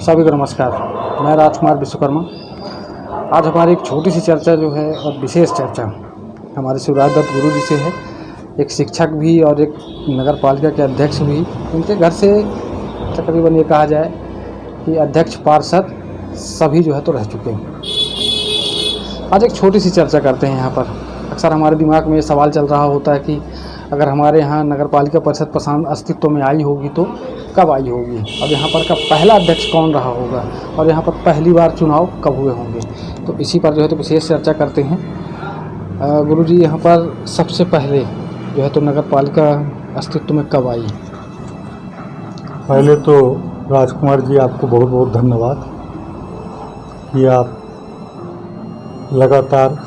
सभी को नमस्कार। मैं राजकुमार विश्वकर्मा। आज हमारी एक छोटी सी चर्चा जो है और विशेष चर्चा हमारे शिवराज दत्त गुरु जी से है। एक शिक्षक भी और एक नगर पालिका के अध्यक्ष भी। उनके घर से तकरीबन ये कहा जाए कि अध्यक्ष पार्षद सभी जो है तो रह चुके हैं। आज एक छोटी सी चर्चा करते हैं यहाँ पर। अक्सर हमारे दिमाग में ये सवाल चल रहा होता है कि अगर हमारे यहाँ नगर पालिका परिषद प्रशासन अस्तित्व में आई होगी तो कब आई होगी, और यहाँ पर का पहला अध्यक्ष कौन रहा होगा, और यहाँ पर पहली बार चुनाव कब हुए होंगे। तो इसी पर जो है तो विशेष चर्चा करते हैं। गुरुजी, यहाँ पर सबसे पहले जो है तो नगर पालिका अस्तित्व में कब आई? पहले तो राजकुमार जी, आपको बहुत बहुत धन्यवाद कि आप लगातार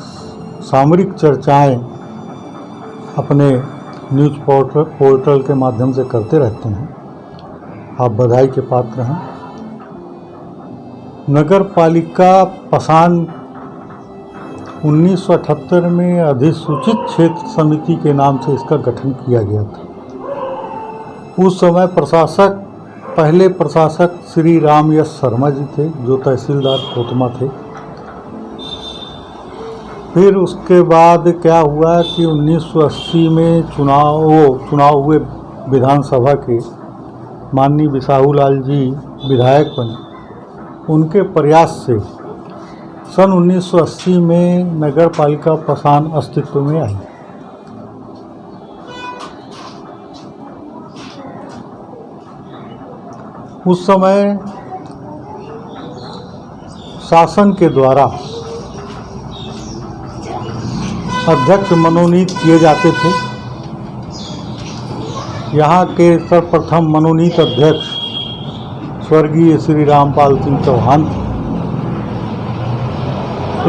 सामरिक चर्चाएं अपने न्यूज़ पोर्टल के माध्यम से करते रहते हैं। आप बधाई के पात्र हैं। नगर पालिका पसान 1978 में अधिसूचित क्षेत्र समिति के नाम से इसका गठन किया गया था। उस समय पहले प्रशासक श्री राम यश शर्मा जी थे, जो तहसीलदार कोतमा थे। फिर उसके बाद क्या हुआ कि 1980 में चुनाव हुए विधानसभा के। माननीय बिसाहू लाल जी विधायक बने। उनके प्रयास से सन 1980 में नगर पालिका पसान अस्तित्व में आई। उस समय शासन के द्वारा अध्यक्ष मनोनीत किए जाते थे। यहाँ के सर्वप्रथम मनोनीत अध्यक्ष स्वर्गीय श्री रामपाल सिंह चौहान थे।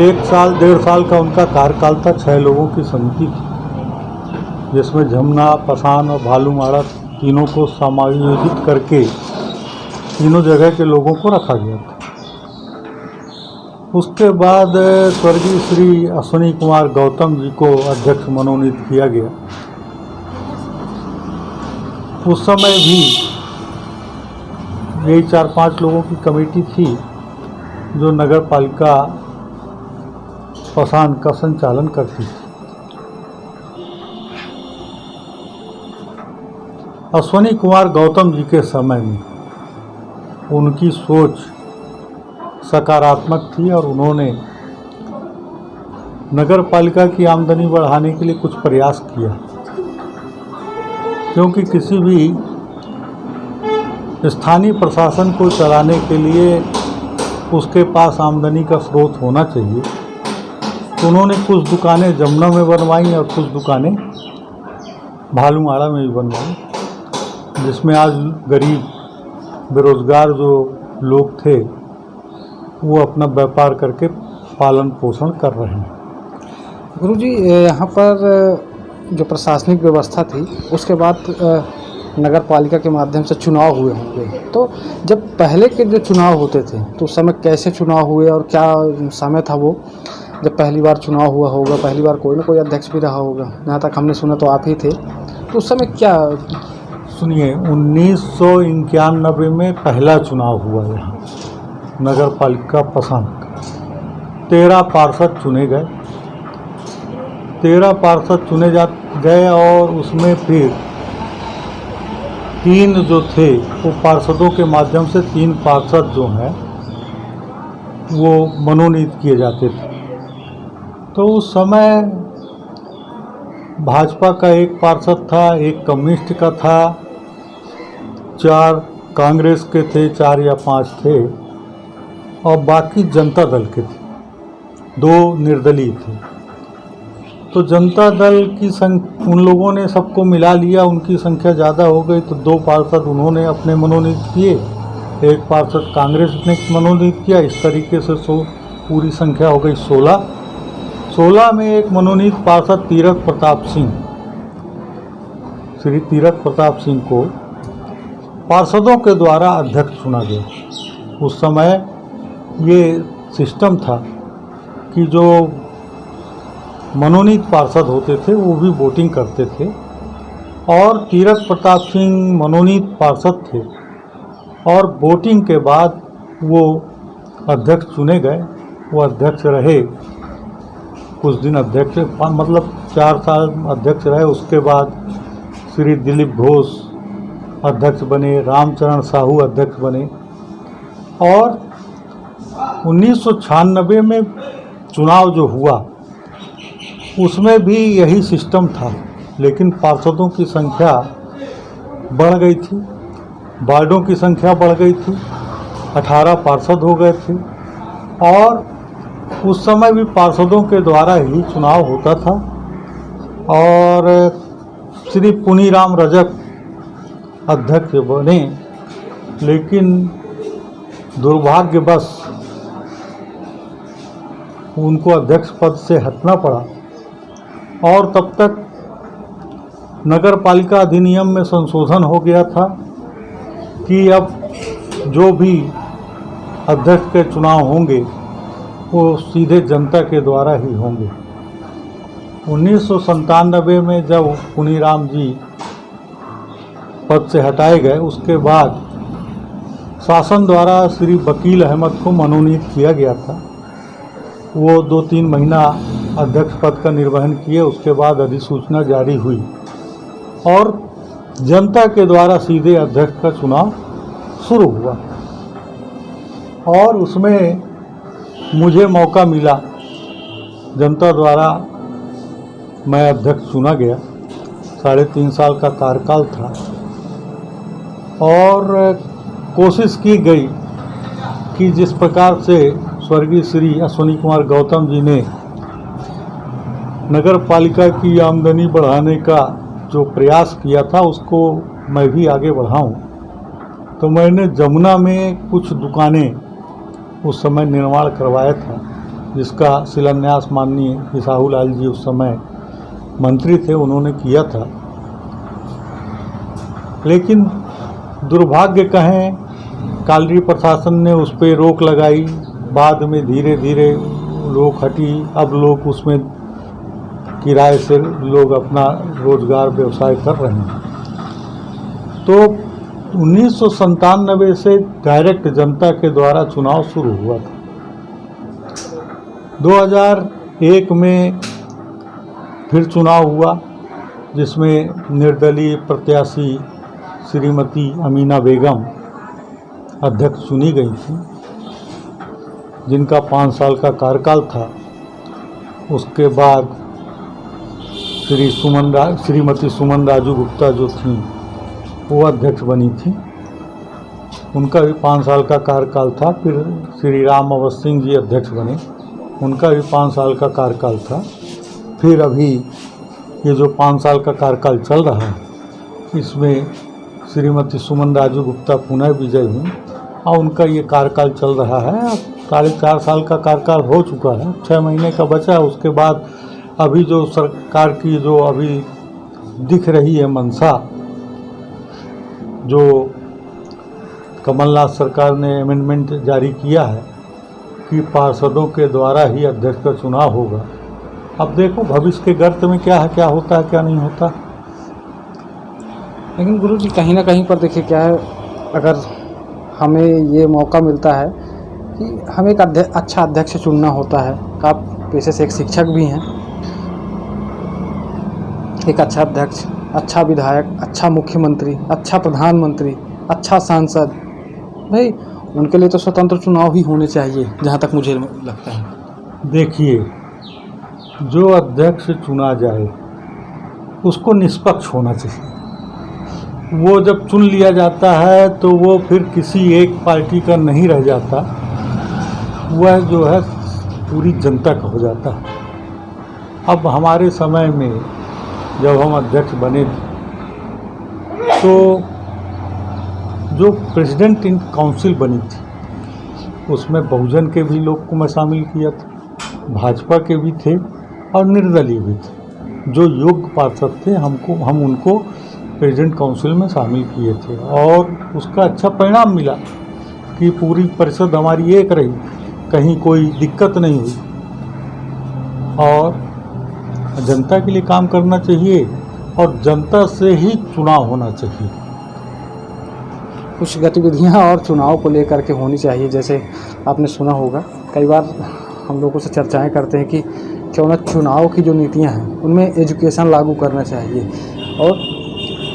1 साल 1.5 साल का उनका कार्यकाल था। 6 लोगों की समिति थी, जिसमें जमुना, पसान और भालूमाड़ा तीनों को समायोजित करके तीनों जगह के लोगों को रखा गया था। उसके बाद स्वर्गीय श्री अश्विनी कुमार गौतम जी को अध्यक्ष मनोनीत किया गया। उस समय भी यही 4-5 लोगों की कमेटी थी जो नगर पालिका पसान का संचालन करती थी। अश्विनी कुमार गौतम जी के समय में उनकी सोच सकारात्मक थी और उन्होंने नगर पालिका की आमदनी बढ़ाने के लिए कुछ प्रयास किया, क्योंकि किसी भी स्थानीय प्रशासन को चलाने के लिए उसके पास आमदनी का स्रोत होना चाहिए। तो उन्होंने कुछ दुकानें जमुना में बनवाई और कुछ दुकानें भालूमाड़ा में भी बनवाई, जिसमें आज गरीब बेरोजगार जो लोग थे वो अपना व्यापार करके पालन पोषण कर रहे हैं। गुरुजी, यहाँ पर जो प्रशासनिक व्यवस्था थी उसके बाद नगर पालिका के माध्यम से चुनाव हुए होंगे। तो जब पहले के जो चुनाव होते थे तो उस समय कैसे चुनाव हुए और क्या समय था वो जब पहली बार चुनाव हुआ होगा? पहली बार कोई ना कोई अध्यक्ष भी रहा होगा, जहाँ तक हमने सुना तो आप ही थे। तो उस समय क्या? सुनिए, 1991 में पहला चुनाव हुआ यहाँ नगर पालिका पसान का। 13 पार्षद चुने गए। 13 पार्षद चुने गए और उसमें फिर 3 जो थे वो पार्षदों के माध्यम से 3 पार्षद जो हैं वो मनोनीत किए जाते थे। तो उस समय भाजपा का 1 पार्षद था, 1 कम्युनिस्ट का था, 4 कांग्रेस के थे, 4 या 5 थे और बाकी जनता दल के थे, 2 निर्दलीय थे। तो जनता दल की उन लोगों ने सबको मिला लिया, उनकी संख्या ज़्यादा हो गई तो 2 पार्षद उन्होंने अपने मनोनीत किए, 1 पार्षद कांग्रेस ने मनोनीत किया। इस तरीके से पूरी संख्या हो गई 16। 16 में एक मनोनीत पार्षद तीरथ प्रताप सिंह, श्री तीरथ प्रताप सिंह को पार्षदों के द्वारा अध्यक्ष चुना गया। उस समय ये सिस्टम था कि जो मनोनीत पार्षद होते थे वो भी वोटिंग करते थे और तीरथ प्रताप सिंह मनोनीत पार्षद थे और वोटिंग के बाद वो अध्यक्ष चुने गए, वो अध्यक्ष रहे कुछ दिन, अध्यक्ष मतलब 4 साल अध्यक्ष रहे। उसके बाद श्री दिलीप घोष अध्यक्ष बने, रामचरण साहू अध्यक्ष बने, और 1996 में चुनाव जो हुआ उसमें भी यही सिस्टम था, लेकिन पार्षदों की संख्या बढ़ गई थी, वार्डों की संख्या बढ़ गई थी, 18 पार्षद हो गए थे, और उस समय भी पार्षदों के द्वारा ही चुनाव होता था। और श्री पुनीराम रजक अध्यक्ष बने, लेकिन दुर्भाग्यवश उनको अध्यक्ष पद से हटना पड़ा। और तब तक नगर पालिका अधिनियम में संशोधन हो गया था कि अब जो भी अध्यक्ष के चुनाव होंगे वो सीधे जनता के द्वारा ही होंगे। 1997 में जब पुनीराम जी पद से हटाए गए, उसके बाद शासन द्वारा श्री वकील अहमद को मनोनीत किया गया था। वो 2-3 महीना अध्यक्ष पद का निर्वहन किए, उसके बाद अधिसूचना जारी हुई और जनता के द्वारा सीधे अध्यक्ष का चुनाव शुरू हुआ। और उसमें मुझे मौका मिला, जनता द्वारा मैं अध्यक्ष चुना गया। 3.5 साल का कार्यकाल था और कोशिश की गई कि जिस प्रकार से स्वर्गीय श्री अश्विनी कुमार गौतम जी ने नगर पालिका की आमदनी बढ़ाने का जो प्रयास किया था उसको मैं भी आगे बढ़ाऊं, तो मैंने जमुना में कुछ दुकानें उस समय निर्माण करवाया था, जिसका शिलान्यास माननीय बिसाहू लाल जी उस समय मंत्री थे, उन्होंने किया था। लेकिन दुर्भाग्य कहें, कालरी प्रशासन ने उस पर रोक लगाई, बाद में धीरे धीरे रोक हटी, अब लोग उसमें किराए से लोग अपना रोजगार व्यवसाय कर रहे हैं। तो 1997 से डायरेक्ट जनता के द्वारा चुनाव शुरू हुआ था। 2001 में फिर चुनाव हुआ, जिसमें निर्दलीय प्रत्याशी श्रीमती अमीना बेगम अध्यक्ष चुनी गई थी, जिनका 5 साल का कार्यकाल था। उसके बाद श्रीमती सुमन राजू गुप्ता जो थी वो अध्यक्ष बनी थी, उनका भी 5 साल का कार्यकाल था। फिर श्री राम अवध सिंह जी अध्यक्ष बने, उनका भी 5 साल का कार्यकाल था। फिर अभी ये जो 5 साल का कार्यकाल चल रहा है, इसमें श्रीमती सुमन राजू गुप्ता पुनः विजय हुई और उनका ये कार्यकाल चल रहा है। 4.5 साल का कार्यकाल हो चुका है, 6 महीने का बचा है। उसके बाद अभी जो सरकार की जो अभी दिख रही है मंशा, जो कमलनाथ सरकार ने अमेंडमेंट जारी किया है कि पार्षदों के द्वारा ही अध्यक्ष का चुनाव होगा। अब देखो भविष्य के गर्त में क्या है, क्या होता है क्या नहीं होता। लेकिन गुरु जी कहीं ना कहीं पर देखिए क्या है, अगर हमें ये मौका मिलता है कि हमें एक अच्छा अध्यक्ष चुनना होता है। आप पेशे से एक शिक्षक भी हैं, एक अच्छा अध्यक्ष, अच्छा विधायक, अच्छा मुख्यमंत्री, अच्छा प्रधानमंत्री, अच्छा सांसद, भाई उनके लिए तो स्वतंत्र चुनाव ही होने चाहिए, जहाँ तक मुझे लगता है। देखिए, जो अध्यक्ष चुना जाए उसको निष्पक्ष होना चाहिए। वो जब चुन लिया जाता है तो वो फिर किसी एक पार्टी का नहीं रह जाता, वह जो है पूरी जनता का हो जाता है। अब हमारे समय में जब हम अध्यक्ष बने तो जो प्रेसिडेंट इन काउंसिल बनी थी उसमें बहुजन के भी लोग को मैं शामिल किया था, भाजपा के भी थे और निर्दलीय भी थे। जो योग्य पार्षद थे हम उनको प्रेसिडेंट काउंसिल में शामिल किए थे और उसका अच्छा परिणाम मिला कि पूरी परिषद हमारी एक रही, कहीं कोई दिक्कत नहीं हुई। और जनता के लिए काम करना चाहिए और जनता से ही चुनाव होना चाहिए। कुछ गतिविधियां और चुनाव को लेकर के होनी चाहिए। जैसे आपने सुना होगा, कई बार हम लोगों से चर्चाएं करते हैं कि क्यों ना चुनाव की जो नीतियां हैं उनमें एजुकेशन लागू करना चाहिए। और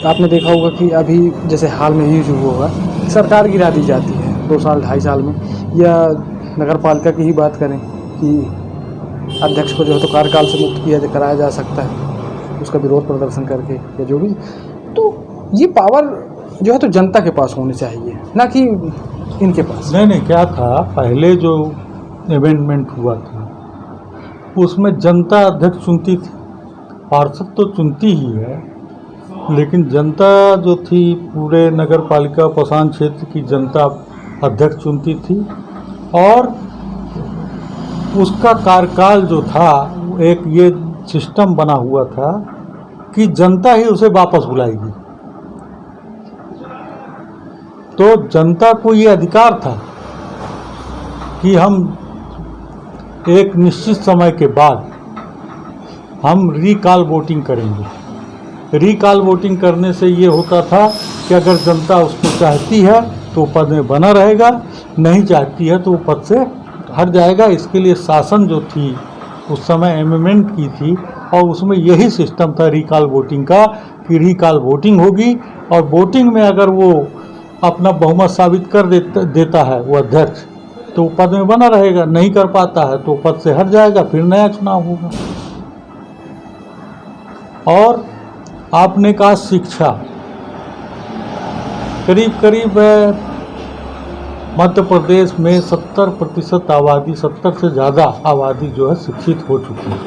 आपने देखा होगा कि अभी जैसे हाल में ही जो हुआ, सरकार गिरा दी जाती है 2 साल 2.5 साल में, या नगर पालिका की ही बात करें कि अध्यक्ष को जो है तो कार्यकाल से मुक्त कराया जा सकता है उसका विरोध प्रदर्शन करके या जो भी। तो ये पावर जो है तो जनता के पास होनी चाहिए, ना कि इनके पास। नहीं, क्या था पहले जो अमेंडमेंट हुआ था उसमें जनता अध्यक्ष चुनती थी, पार्षद तो चुनती ही है, लेकिन जनता जो थी पूरे नगर पालिका पसान क्षेत्र की जनता अध्यक्ष चुनती थी। और उसका कार्यकाल जो था एक ये सिस्टम बना हुआ था कि जनता ही उसे वापस बुलाएगी। तो जनता को ये अधिकार था कि हम एक निश्चित समय के बाद हम रिकॉल वोटिंग करेंगे। रिकॉल वोटिंग करने से ये होता था कि अगर जनता उसको चाहती है तो पद में बना रहेगा, नहीं चाहती है तो वो पद से हट जाएगा। इसके लिए शासन जो थी उस समय अमेंडमेंट की थी और उसमें यही सिस्टम था रिकॉल वोटिंग का कि रिकॉल वोटिंग होगी और वोटिंग में अगर वो अपना बहुमत साबित कर देता है वो अध्यक्ष, तो पद में बना रहेगा, नहीं कर पाता है तो पद से हट जाएगा, फिर नया चुनाव होगा। और आपने कहा शिक्षा, करीब मध्य प्रदेश में 70% आबादी, 70 से ज़्यादा आबादी जो है शिक्षित हो चुकी है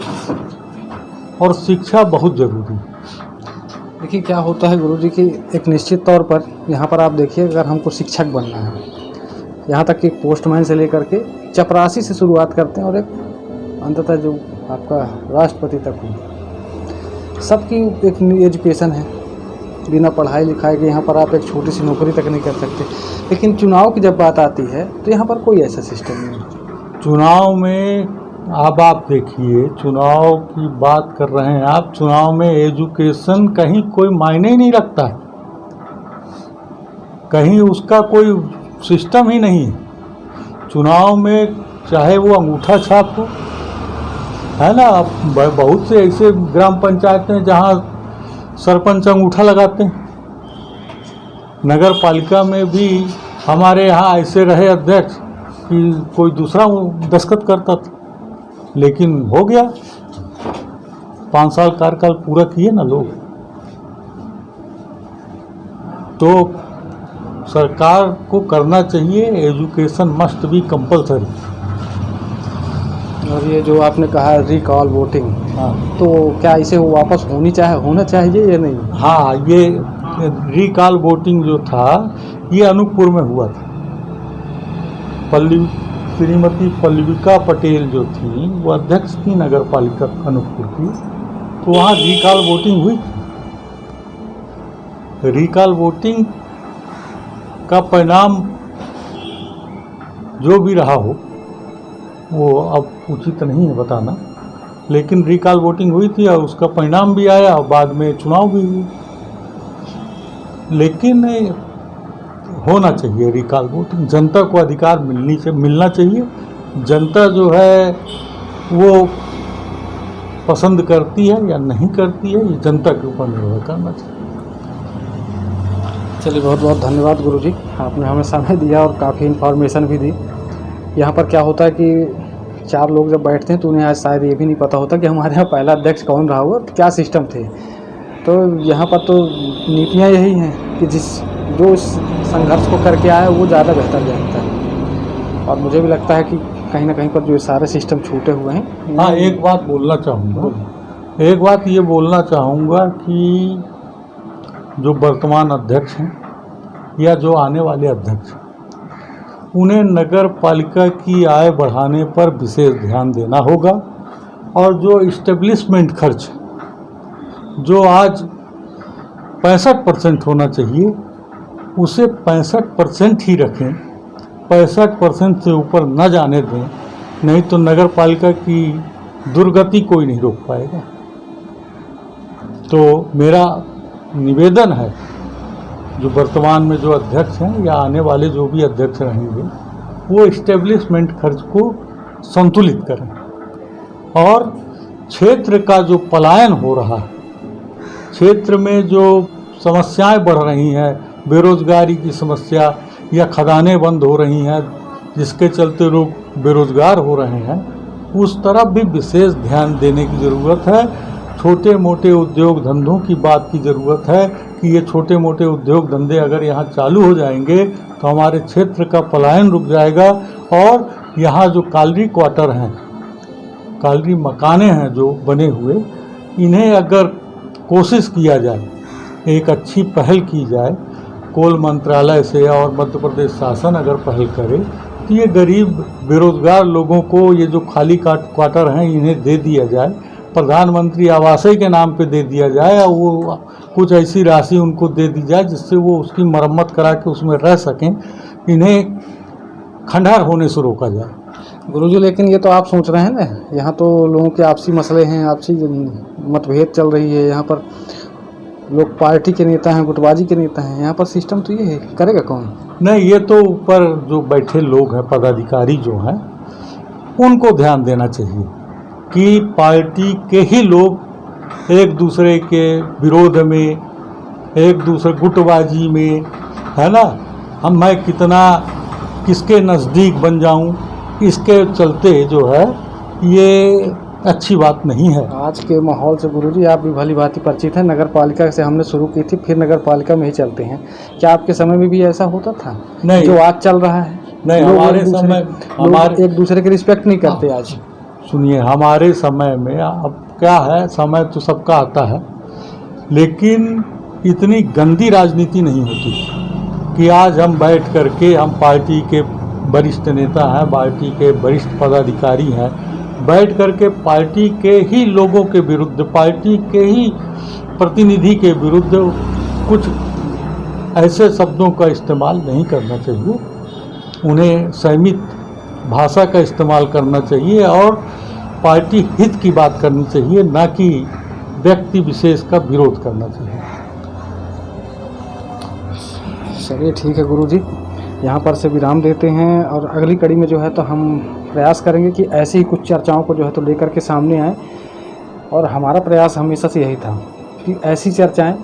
और शिक्षा बहुत ज़रूरी है। देखिए क्या होता है गुरुजी कि एक निश्चित तौर पर यहाँ पर आप देखिए, अगर हमको शिक्षक बनना है, यहाँ तक कि पोस्टमैन से लेकर के चपरासी से शुरुआत करते हैं और एक अंततः जो आपका राष्ट्रपति तक हो, सबकी एक एजुकेशन है। बिना पढ़ाई लिखाई के यहाँ पर आप एक छोटी सी नौकरी तक नहीं कर सकते। लेकिन चुनाव की जब बात आती है तो यहाँ पर कोई ऐसा सिस्टम नहीं। चुनाव में अब आप देखिए, चुनाव की बात कर रहे हैं आप, चुनाव में एजुकेशन कहीं कोई मायने ही नहीं रखता है, कहीं उसका कोई सिस्टम ही नहीं है। चुनाव में चाहे वो अंगूठा छाप हो, है ना, बहुत से ऐसे ग्राम पंचायतें हैं जहाँ सरपंच अंगूठा लगाते हैं। नगर पालिका में भी हमारे यहाँ ऐसे रहे अध्यक्ष कि कोई दूसरा दस्तखत करता था, लेकिन हो गया, 5 साल कार्यकाल पूरा किए ना लोग। तो सरकार को करना चाहिए, एजुकेशन मस्ट बी कंपलसरी। और ये जो आपने कहा रिकॉल वोटिंग, हाँ, तो क्या इसे वो वापस होना चाहिए या नहीं? हाँ, ये रिकॉल वोटिंग जो था ये अनूपपुर में हुआ था। श्रीमती पल्लविका पटेल जो थी वो अध्यक्ष थी नगर पालिका अनूपपुर की, तो वहाँ रिकॉल वोटिंग हुई। रिकॉल वोटिंग का परिणाम जो भी रहा हो वो अब उचित नहीं है बताना, लेकिन रिकॉल वोटिंग हुई थी और उसका परिणाम भी आया और बाद में चुनाव भी हुए। लेकिन होना चाहिए रिकॉल वोटिंग, जनता को अधिकार मिलना चाहिए। जनता जो है वो पसंद करती है या नहीं करती है, ये जनता के ऊपर निर्भर करना चाहिए। चलिए, बहुत बहुत धन्यवाद गुरुजी, आपने हमें समय दिया और काफ़ी इन्फॉर्मेशन भी दी। यहाँ पर क्या होता है कि 4 लोग जब बैठते हैं तो उन्हें आज शायद ये भी नहीं पता होता कि हमारे यहाँ पहला अध्यक्ष कौन रहा हुआ, क्या सिस्टम थे। तो यहाँ पर तो नीतियाँ यही हैं कि जो इस संघर्ष को करके आया वो ज़्यादा बेहतर जानता है। और मुझे भी लगता है कि कहीं ना कहीं पर जो सारे सिस्टम छूटे हुए हैं। हाँ, एक बात ये बोलना चाहूँगा कि जो वर्तमान अध्यक्ष हैं या जो आने वाले अध्यक्ष हैं, उन्हें नगर पालिका की आय बढ़ाने पर विशेष ध्यान देना होगा। और जो इस्टेब्लिशमेंट खर्च जो आज 65% होना चाहिए उसे 65% ही रखें, 65% से ऊपर न जाने दें, नहीं तो नगर पालिका की दुर्गति कोई नहीं रोक पाएगा। तो मेरा निवेदन है जो वर्तमान में जो अध्यक्ष हैं या आने वाले जो भी अध्यक्ष रहेंगे, वो इस्टेब्लिशमेंट खर्च को संतुलित करें और क्षेत्र का जो पलायन हो रहा है, क्षेत्र में जो समस्याएं बढ़ रही हैं, बेरोजगारी की समस्या या खदानें बंद हो रही हैं जिसके चलते लोग बेरोजगार हो रहे हैं, उस तरफ भी विशेष ध्यान देने की ज़रूरत है। छोटे मोटे उद्योग धंधों की बात की ज़रूरत है कि ये छोटे मोटे उद्योग धंधे अगर यहाँ चालू हो जाएंगे तो हमारे क्षेत्र का पलायन रुक जाएगा और यहाँ जो कालरी क्वार्टर हैं, कालरी मकाने हैं जो बने हुए, इन्हें अगर कोशिश किया जाए, एक अच्छी पहल की जाए, कोल मंत्रालय से और मध्य प्रदेश शासन अगर पहल करे तो ये गरीब बेरोजगार लोगों को ये जो खाली क्वार्टर हैं इन्हें दे दिया जाए, प्रधानमंत्री आवास के नाम पे दे दिया जाए और वो कुछ ऐसी राशि उनको दे दी जाए जिससे वो उसकी मरम्मत करा के उसमें रह सकें, इन्हें खंडहर होने से रोका जाए। गुरुजी, लेकिन ये तो आप सोच रहे हैं ना, यहाँ तो लोगों के आपसी मसले हैं, आपसी मतभेद चल रही है, यहाँ पर लोग पार्टी के नेता हैं, गुटबाजी के नेता हैं, यहाँ पर सिस्टम तो ये है, करेगा कौन? नहीं, ये तो ऊपर जो बैठे लोग हैं, पदाधिकारी जो हैं, उनको ध्यान देना चाहिए कि पार्टी के ही लोग एक दूसरे के विरोध में, एक दूसरे गुटबाजी में, है ना, मैं कितना किसके नज़दीक बन जाऊं, इसके चलते जो है ये अच्छी बात नहीं है। आज के माहौल से गुरुजी आप भी भली भांति परिचित हैं, नगर पालिका से हमने शुरू की थी, फिर नगर पालिका में ही चलते हैं। क्या आपके समय में भी ऐसा होता था? नहीं, जो आज चल रहा है, नहीं, हमारे समय हमारे एक दूसरे की रिस्पेक्ट नहीं करते। आज सुनिए, हमारे समय में अब क्या है, समय तो सबका आता है, लेकिन इतनी गंदी राजनीति नहीं होती कि आज हम बैठ करके, हम पार्टी के वरिष्ठ नेता हैं, पार्टी के वरिष्ठ पदाधिकारी हैं, बैठ करके पार्टी के ही लोगों के विरुद्ध, पार्टी के ही प्रतिनिधि के विरुद्ध कुछ ऐसे शब्दों का इस्तेमाल नहीं करना चाहिए। उन्हें संयमित भाषा का इस्तेमाल करना चाहिए और पार्टी हित की बात करनी चाहिए, ना कि व्यक्ति विशेष का विरोध करना चाहिए। चलिए ठीक है गुरुजी, यहाँ पर से विराम देते हैं और अगली कड़ी में जो है तो हम प्रयास करेंगे कि ऐसी ही कुछ चर्चाओं को जो है तो लेकर के सामने आए। और हमारा प्रयास हमेशा से यही था कि ऐसी चर्चाएं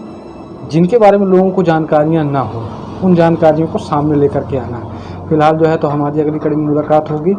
जिनके बारे में लोगों को जानकारियां ना हो, उन जानकारियों को सामने लेकर के आना। फिलहाल जो है तो हमारी अगली कड़ी में मुलाकात होगी।